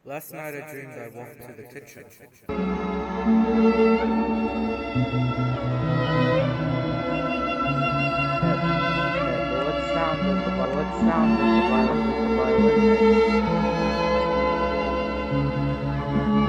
Last night I dreamed I walked to the kitchen. What sound does the violin make?